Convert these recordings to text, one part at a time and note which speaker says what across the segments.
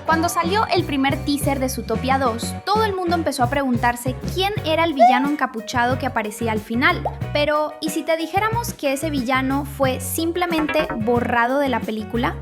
Speaker 1: Cuando salió el primer teaser de Zootopia 2, todo el mundo empezó a preguntarse quién era el villano encapuchado que aparecía al final. Pero, ¿y si te dijéramos que ese villano fue simplemente borrado de la película?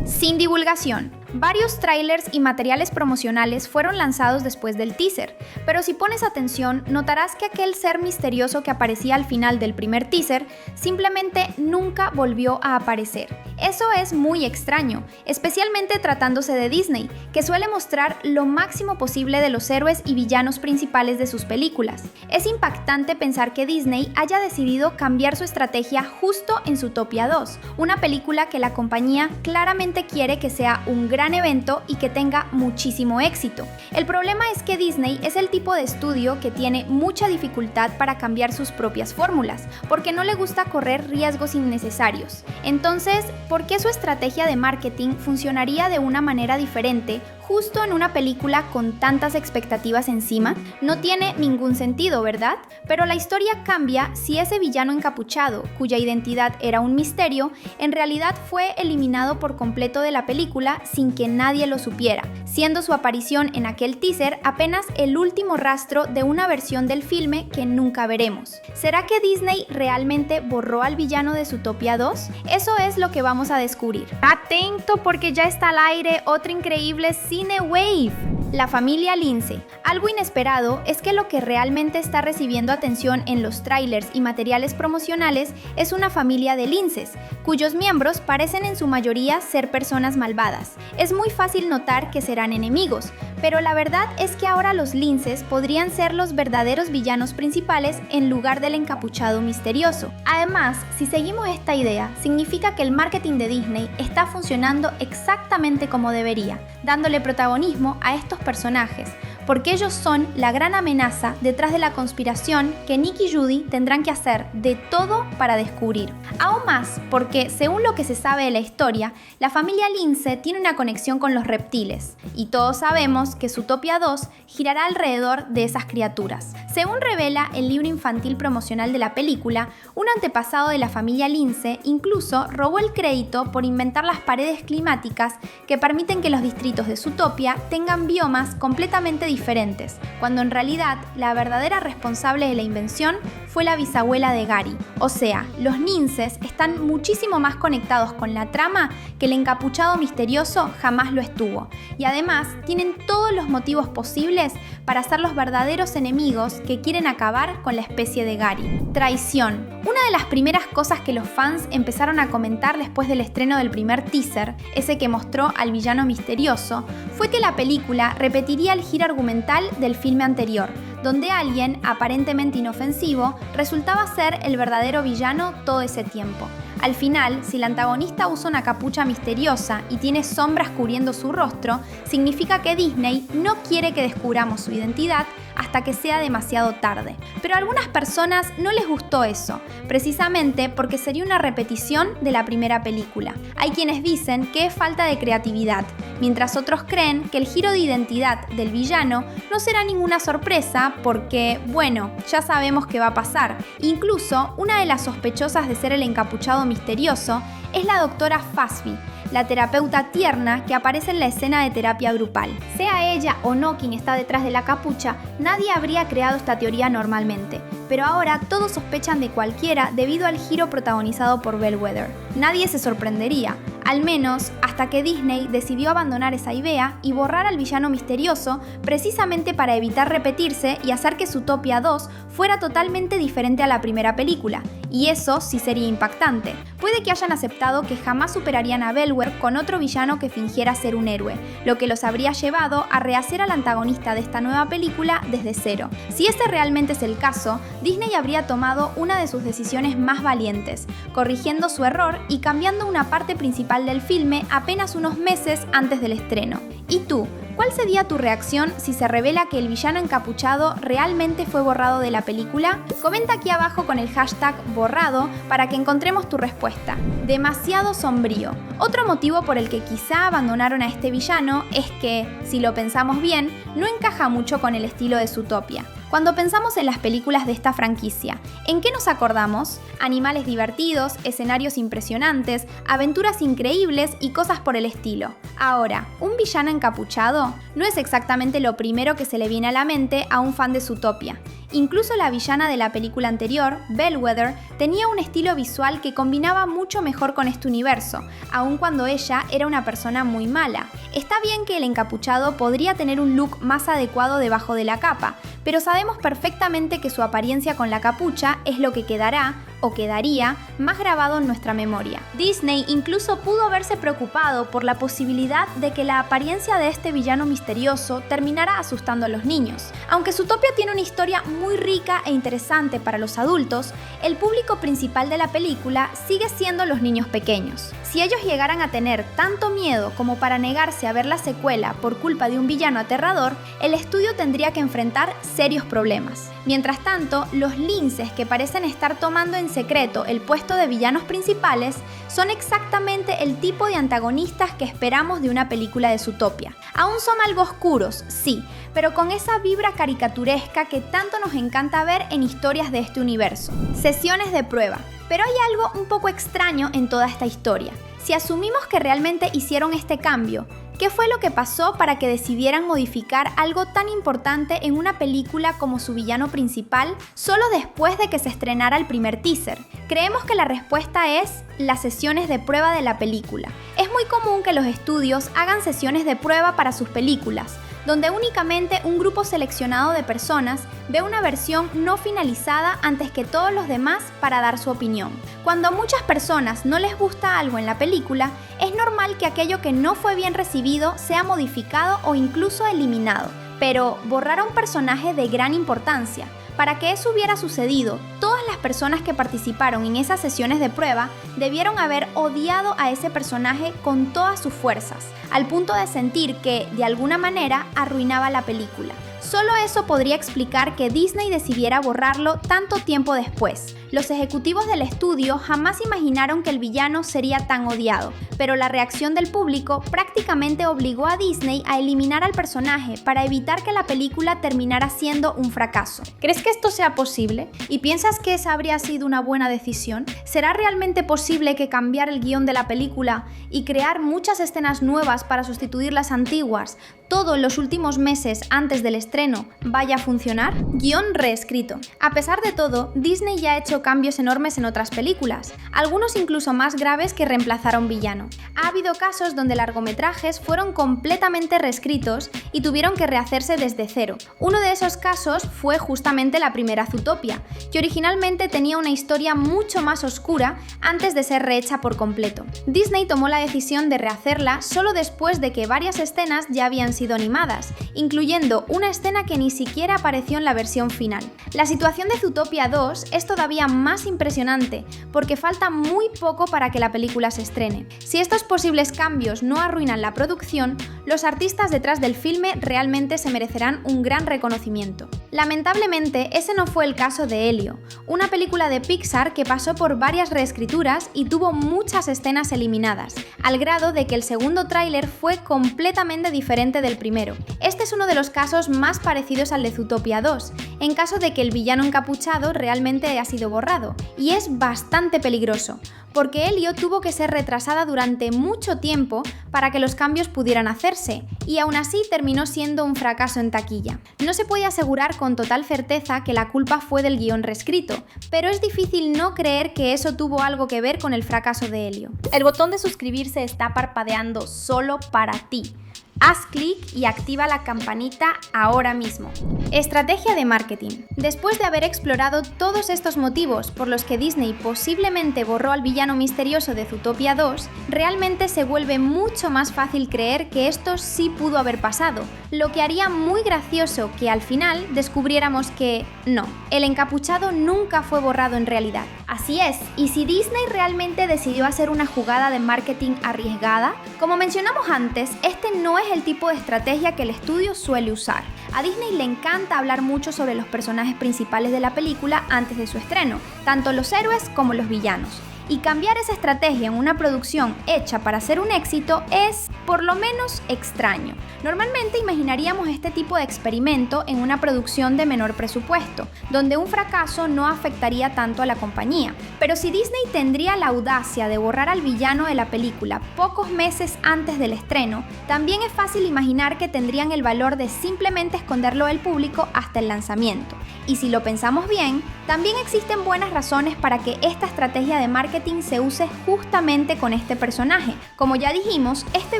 Speaker 1: Sin divulgación. Varios trailers y materiales promocionales fueron lanzados después del teaser, pero si pones atención, notarás que aquel ser misterioso que aparecía al final del primer teaser simplemente nunca volvió a aparecer. Eso es muy extraño, especialmente tratándose de Disney, que suele mostrar lo máximo posible de los héroes y villanos principales de sus películas. Es impactante pensar que Disney haya decidido cambiar su estrategia justo en Zootopia 2, una película que la compañía claramente quiere que sea un gran evento y que tenga muchísimo éxito. El problema es que Disney es el tipo de estudio que tiene mucha dificultad para cambiar sus propias fórmulas, porque no le gusta correr riesgos innecesarios. Entonces, ¿por qué su estrategia de marketing funcionaría de una manera diferente justo en una película con tantas expectativas encima? No tiene ningún sentido, ¿verdad? Pero la historia cambia si ese villano encapuchado, cuya identidad era un misterio, en realidad fue eliminado por completo de la película sin que nadie lo supiera, siendo su aparición en aquel teaser apenas el último rastro de una versión del filme que nunca veremos. ¿Será que Disney realmente borró al villano de Zootopia 2? Eso es lo que vamos a descubrir. Atento, porque ya está al aire otra increíble Cine Wave. La familia Lince. Algo inesperado es que lo que realmente está recibiendo atención en los trailers y materiales promocionales es una familia de linces, cuyos miembros parecen en su mayoría ser personas malvadas. Es muy fácil notar que serán enemigos, pero la verdad es que ahora los linces podrían ser los verdaderos villanos principales en lugar del encapuchado misterioso. Además, si seguimos esta idea, significa que el marketing de Disney está funcionando exactamente como debería, dándole protagonismo a estos personajes, porque ellos son la gran amenaza detrás de la conspiración que Nick y Judy tendrán que hacer de todo para descubrir. Aún más, porque según lo que se sabe de la historia, la familia Lince tiene una conexión con los reptiles, y todos sabemos que Zootopia 2 girará alrededor de esas criaturas. Según revela el libro infantil promocional de la película, un antepasado de la familia Lince incluso robó el crédito por inventar las paredes climáticas que permiten que los distritos de Zootopia tengan biomas completamente diferentes, cuando en realidad la verdadera responsable de la invención fue la bisabuela de Gary. O sea, los linces están muchísimo más conectados con la trama que el encapuchado misterioso jamás lo estuvo, y además tienen todos los motivos posibles para ser los verdaderos enemigos que quieren acabar con la especie de Gary. Traición. Una de las primeras cosas que los fans empezaron a comentar después del estreno del primer teaser, ese que mostró al villano misterioso, fue que la película repetiría el giro argumental del filme anterior, donde alguien, aparentemente inofensivo, resultaba ser el verdadero villano todo ese tiempo. Al final, si el antagonista usa una capucha misteriosa y tiene sombras cubriendo su rostro, significa que Disney no quiere que descubramos su identidad hasta que sea demasiado tarde. Pero a algunas personas no les gustó eso, precisamente porque sería una repetición de la primera película. Hay quienes dicen que es falta de creatividad, mientras otros creen que el giro de identidad del villano no será ninguna sorpresa porque, bueno, ya sabemos qué va a pasar. Incluso, una de las sospechosas de ser el encapuchado misterioso es la doctora Fasby, la terapeuta tierna que aparece en la escena de terapia grupal. Sea ella o no quien está detrás de la capucha, nadie habría creado esta teoría normalmente, pero ahora todos sospechan de cualquiera debido al giro protagonizado por Bellwether. Nadie se sorprendería, al menos hasta que Disney decidió abandonar esa idea y borrar al villano misterioso precisamente para evitar repetirse y hacer que Zootopia 2 fuera totalmente diferente a la primera película, y eso sí sería impactante. Puede que hayan aceptado que jamás superarían a Bellwether con otro villano que fingiera ser un héroe, lo que los habría llevado a rehacer al antagonista de esta nueva película desde cero. Si este realmente es el caso, Disney habría tomado una de sus decisiones más valientes, corrigiendo su error y cambiando una parte principal del filme apenas unos meses antes del estreno. ¿Y tú? ¿Cuál sería tu reacción si se revela que el villano encapuchado realmente fue borrado de la película? Comenta aquí abajo con el hashtag borrado para que encontremos tu respuesta. Demasiado sombrío. Otro motivo por el que quizá abandonaron a este villano es que, si lo pensamos bien, no encaja mucho con el estilo de Zootopia. Cuando pensamos en las películas de esta franquicia, ¿en qué nos acordamos? Animales divertidos, escenarios impresionantes, aventuras increíbles y cosas por el estilo. Ahora, ¿un villano encapuchado? No es exactamente lo primero que se le viene a la mente a un fan de Zootopia. Incluso la villana de la película anterior, Bellwether, tenía un estilo visual que combinaba mucho mejor con este universo, aun cuando ella era una persona muy mala. Está bien que el encapuchado podría tener un look más adecuado debajo de la capa, pero sabemos perfectamente que su apariencia con la capucha es lo que quedará, o quedaría, más grabado en nuestra memoria. Disney incluso pudo haberse preocupado por la posibilidad de que la apariencia de este villano misterioso terminara asustando a los niños. Aunque Zootopia tiene una historia muy rica e interesante para los adultos, el público principal de la película sigue siendo los niños pequeños. Si ellos llegaran a tener tanto miedo como para negarse a ver la secuela por culpa de un villano aterrador, el estudio tendría que enfrentar serios problemas. Mientras tanto, los linces que parecen estar tomando en secreto el puesto de villanos principales son exactamente el tipo de antagonistas que esperamos de una película de Zootopia. Aún son algo oscuros, sí, pero con esa vibra caricaturesca que tanto nos encanta ver en historias de este universo. Sesiones de prueba. Pero hay algo un poco extraño en toda esta historia. Si asumimos que realmente hicieron este cambio, ¿qué fue lo que pasó para que decidieran modificar algo tan importante en una película como su villano principal solo después de que se estrenara el primer teaser? Creemos que la respuesta es las sesiones de prueba de la película. Es muy común que los estudios hagan sesiones de prueba para sus películas, donde únicamente un grupo seleccionado de personas ve una versión no finalizada antes que todos los demás para dar su opinión. Cuando a muchas personas no les gusta algo en la película, es normal que aquello que no fue bien recibido sea modificado o incluso eliminado. Pero borrar a un personaje de gran importancia. Para que eso hubiera sucedido, todas las personas que participaron en esas sesiones de prueba debieron haber odiado a ese personaje con todas sus fuerzas, al punto de sentir que, de alguna manera, arruinaba la película. Solo eso podría explicar que Disney decidiera borrarlo tanto tiempo después. Los ejecutivos del estudio jamás imaginaron que el villano sería tan odiado, pero la reacción del público prácticamente obligó a Disney a eliminar al personaje para evitar que la película terminara siendo un fracaso. ¿Crees que esto sea posible? ¿Y piensas que esa habría sido una buena decisión? ¿Será realmente posible que cambiar el guión de la película y crear muchas escenas nuevas para sustituir las antiguas, todo en los últimos meses antes del estreno, vaya a funcionar? Guión reescrito. A pesar de todo, Disney ya ha hecho cambios enormes en otras películas, algunos incluso más graves que reemplazar a un villano. Ha habido casos donde largometrajes fueron completamente reescritos y tuvieron que rehacerse desde cero. Uno de esos casos fue justamente la primera Zootopia, que originalmente tenía una historia mucho más oscura antes de ser rehecha por completo. Disney tomó la decisión de rehacerla solo después de que varias escenas ya habían sido animadas, incluyendo una escena que ni siquiera apareció en la versión final. La situación de Zootopia 2 es todavía más impresionante, porque falta muy poco para que la película se estrene. Si estos posibles cambios no arruinan la producción, los artistas detrás del filme realmente se merecerán un gran reconocimiento. Lamentablemente, ese no fue el caso de Elio, una película de Pixar que pasó por varias reescrituras y tuvo muchas escenas eliminadas, al grado de que el segundo tráiler fue completamente diferente del primero. Este es uno de los casos más parecidos al de Zootopia 2, en caso de que el villano encapuchado realmente haya sido borrado, y es bastante peligroso, porque Elio tuvo que ser retrasada durante mucho tiempo para que los cambios pudieran hacerse, y aún así terminó siendo un fracaso en taquilla. No se puede asegurar con total certeza que la culpa fue del guión reescrito, pero es difícil no creer que eso tuvo algo que ver con el fracaso de Elio. El botón de suscribirse está parpadeando solo para ti. Haz clic y activa la campanita ahora mismo. Estrategia de marketing. Después de haber explorado todos estos motivos por los que Disney posiblemente borró al villano misterioso de Zootopia 2, realmente se vuelve mucho más fácil creer que esto sí pudo haber pasado, lo que haría muy gracioso que al final descubriéramos que no, el encapuchado nunca fue borrado en realidad. Así es, y si Disney realmente decidió hacer una jugada de marketing arriesgada, como mencionamos antes, este no es el tipo de estrategia que el estudio suele usar. A Disney le encanta hablar mucho sobre los personajes principales de la película antes de su estreno, tanto los héroes como los villanos. Y cambiar esa estrategia en una producción hecha para ser un éxito es, por lo menos, extraño. Normalmente imaginaríamos este tipo de experimento en una producción de menor presupuesto, donde un fracaso no afectaría tanto a la compañía. Pero si Disney tendría la audacia de borrar al villano de la película pocos meses antes del estreno, también es fácil imaginar que tendrían el valor de simplemente esconderlo del público hasta el lanzamiento. Y si lo pensamos bien, también existen buenas razones para que esta estrategia de marketing se use justamente con este personaje. Como ya dijimos, este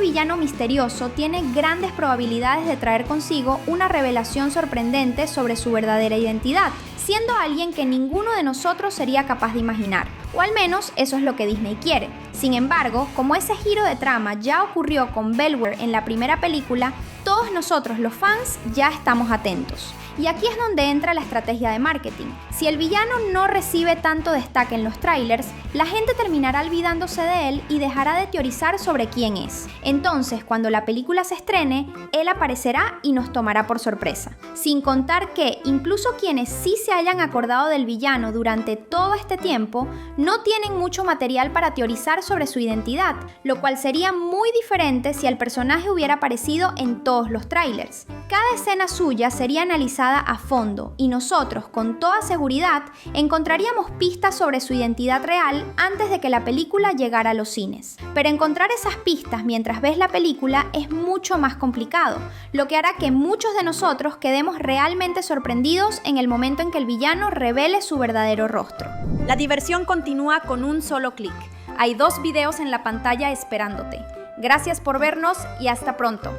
Speaker 1: villano misterioso tiene grandes probabilidades de traer consigo una revelación sorprendente sobre su verdadera identidad, siendo alguien que ninguno de nosotros sería capaz de imaginar. O al menos eso es lo que Disney quiere. Sin embargo, como ese giro de trama ya ocurrió con Belware en la primera película, todos nosotros los fans ya estamos atentos. Y aquí es donde entra la estrategia de marketing. Si el villano no recibe tanto destaque en los trailers, la gente terminará olvidándose de él y dejará de teorizar sobre quién es. Entonces, cuando la película se estrene, él aparecerá y nos tomará por sorpresa. Sin contar que, incluso quienes sí se hayan acordado del villano durante todo este tiempo, no tienen mucho material para teorizar sobre su identidad, lo cual sería muy diferente si el personaje hubiera aparecido en todos los trailers. Cada escena suya sería analizada a fondo y nosotros, con toda seguridad, encontraríamos pistas sobre su identidad real antes de que la película llegara a los cines. Pero encontrar esas pistas mientras ves la película es mucho más complicado, lo que hará que muchos de nosotros quedemos realmente sorprendidos en el momento en que el villano revele su verdadero rostro.
Speaker 2: La diversión continúa con un solo clic. Hay 2 videos en la pantalla esperándote. Gracias por vernos y hasta pronto.